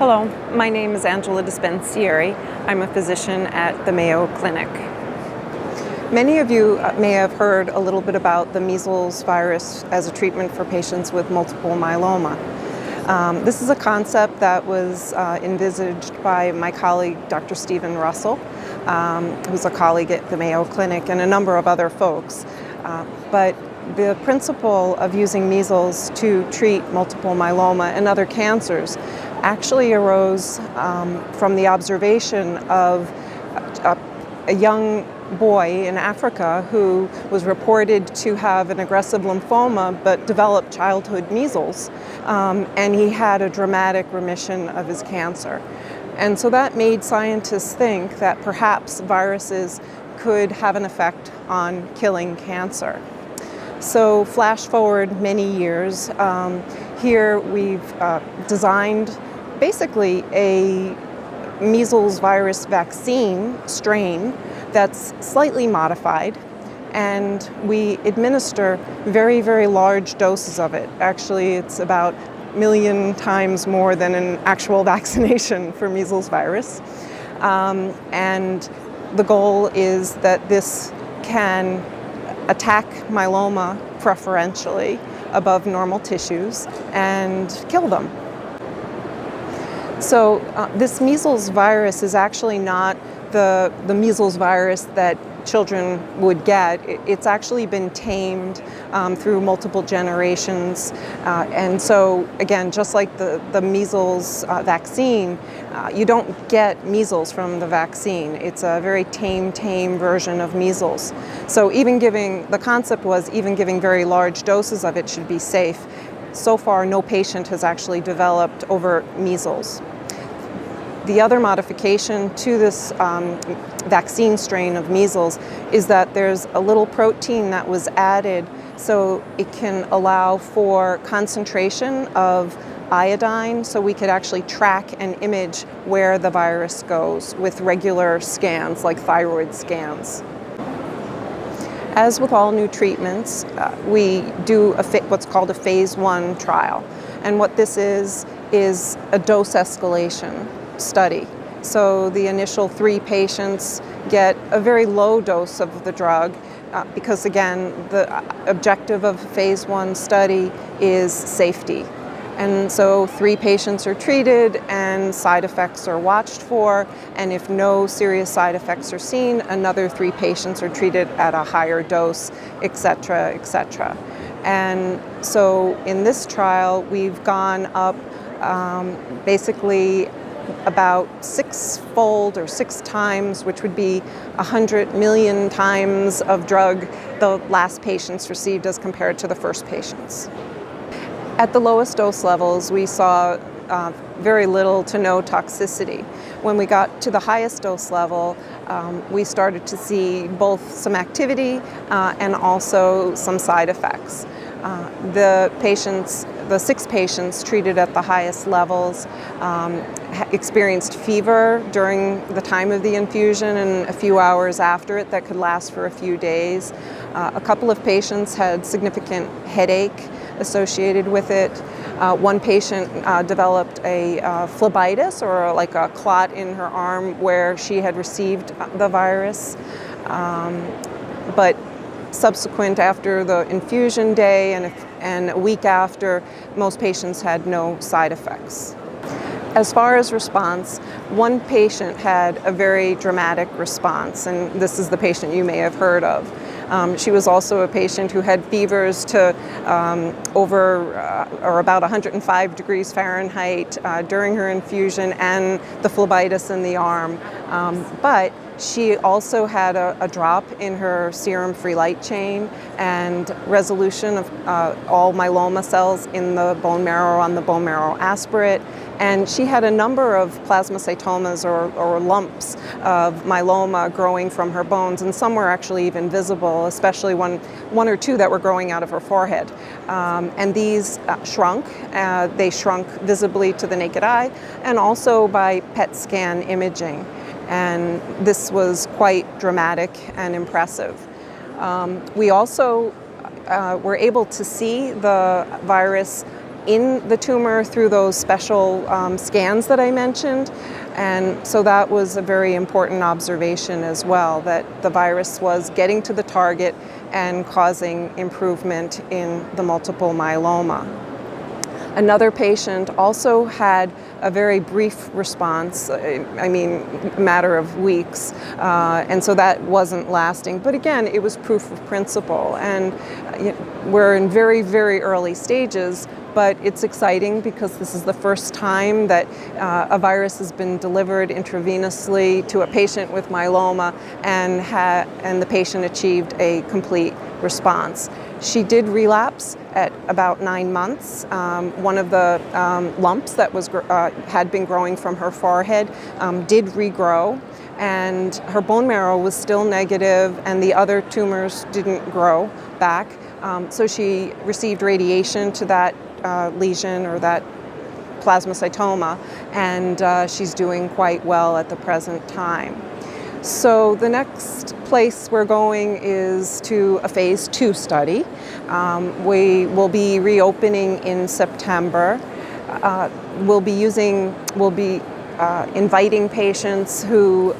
Hello, my name is Dispenzieri. I'm a physician at the Mayo Clinic. Many of you may have heard a little bit about the measles virus as a treatment for patients with multiple myeloma. This is a concept that was envisaged by my colleague, Dr. Stephen Russell, who's a colleague at the Mayo Clinic, and a number of other folks. But the principle of using measles to treat multiple myeloma and other cancers actually arose from the observation of a young boy in Africa who was reported to have an aggressive lymphoma but developed childhood measles, and he had a dramatic remission of his cancer. And so that made scientists think that perhaps viruses could have an effect on killing cancer. So flash forward many years, here we've designed basically a measles virus vaccine strain that's slightly modified, and we administer very, very large doses of it. Actually, it's about 1 million times more than an actual vaccination for measles virus. And the goal is that this can attack myeloma preferentially above normal tissues and kill them. So this measles virus is actually not the measles virus that children would get. It's actually been tamed through multiple generations. And so again, just like the measles vaccine, you don't get measles from the vaccine. It's a very tame version of measles. So the concept was even giving very large doses of it should be safe. So far, no patient has actually developed overt measles. The other modification to this vaccine strain of measles is that there's a little protein that was added so it can allow for concentration of iodine, so we could actually track and image where the virus goes with regular scans like thyroid scans. As with all new treatments, we do what's called a phase 1 trial. And what this is a dose escalation study. So the initial 3 patients get a very low dose of the drug because, again, the objective of phase 1 study is safety. And so 3 patients are treated and side effects are watched for, and if no serious side effects are seen, another 3 patients are treated at a higher dose, etc., etc. And so in this trial, we've gone up basically about 6-fold or 6 times, which would be 100 million times of drug the last patients received as compared to the first patients. At the lowest dose levels, we saw very little to no toxicity. When we got to the highest dose level, we started to see both some activity and also some side effects. The 6 patients treated at the highest levels experienced fever during the time of the infusion and a few hours after it that could last for a few days. A couple of patients had significant headache associated with it. One patient developed a phlebitis, or like a clot in her arm where she had received the virus. But subsequent after the infusion day and a week after, most patients had no side effects. As far as response, one patient had a very dramatic response, and this is the patient you may have heard of. She was also a patient who had fevers to or about 105 degrees Fahrenheit during her infusion, and the phlebitis in the arm. But she also had a drop in her serum free light chain and resolution of all myeloma cells in the bone marrow on the bone marrow aspirate. And she had a number of plasmacytomas or lumps of myeloma growing from her bones, and some were actually even visible, especially one or 2 that were growing out of her forehead. And these shrunk. They shrunk visibly to the naked eye and also by PET scan imaging. And this was quite dramatic and impressive. We also were able to see the virus in the tumor through those special scans that I mentioned. And so that was a very important observation as well, that the virus was getting to the target and causing improvement in the multiple myeloma. Another patient also had a very brief response, I mean, a matter of weeks, and so that wasn't lasting. But again, it was proof of principle, and we're in very, very early stages, but it's exciting because this is the first time that a virus has been delivered intravenously to a patient with myeloma, and the patient achieved a complete response. She did relapse at about 9 months. One of the lumps that had been growing from her forehead did regrow, and her bone marrow was still negative, and the other tumors didn't grow back. So she received radiation to that lesion or that plasmacytoma, and she's doing quite well at the present time. So the next place we're going is to a phase 2 study. We will be reopening in September. We'll be inviting patients who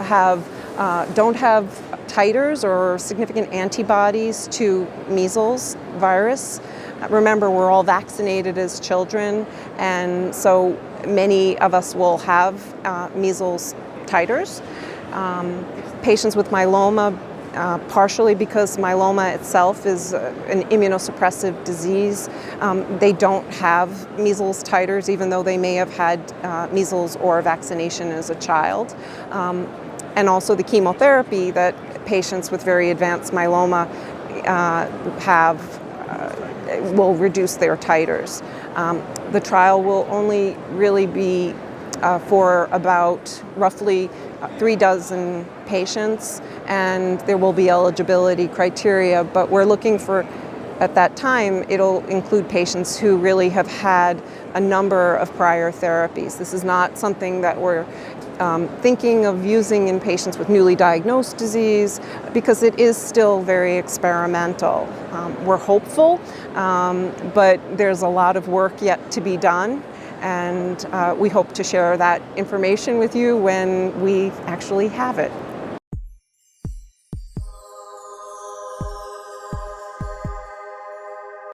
don't have titers or significant antibodies to measles virus. Remember, we're all vaccinated as children, and so many of us will have measles titers. Patients with myeloma, partially because myeloma itself is an immunosuppressive disease, they don't have measles titers, even though they may have had measles or vaccination as a child. And also the chemotherapy that patients with very advanced myeloma will reduce their titers. The trial will only really be for about roughly 3 dozen patients, and there will be eligibility criteria, but we're looking for, at that time, it'll include patients who really have had a number of prior therapies. This is not something that we're thinking of using in patients with newly diagnosed disease, because it is still very experimental. We're hopeful, but there's a lot of work yet to be done, and we hope to share that information with you when we actually have it.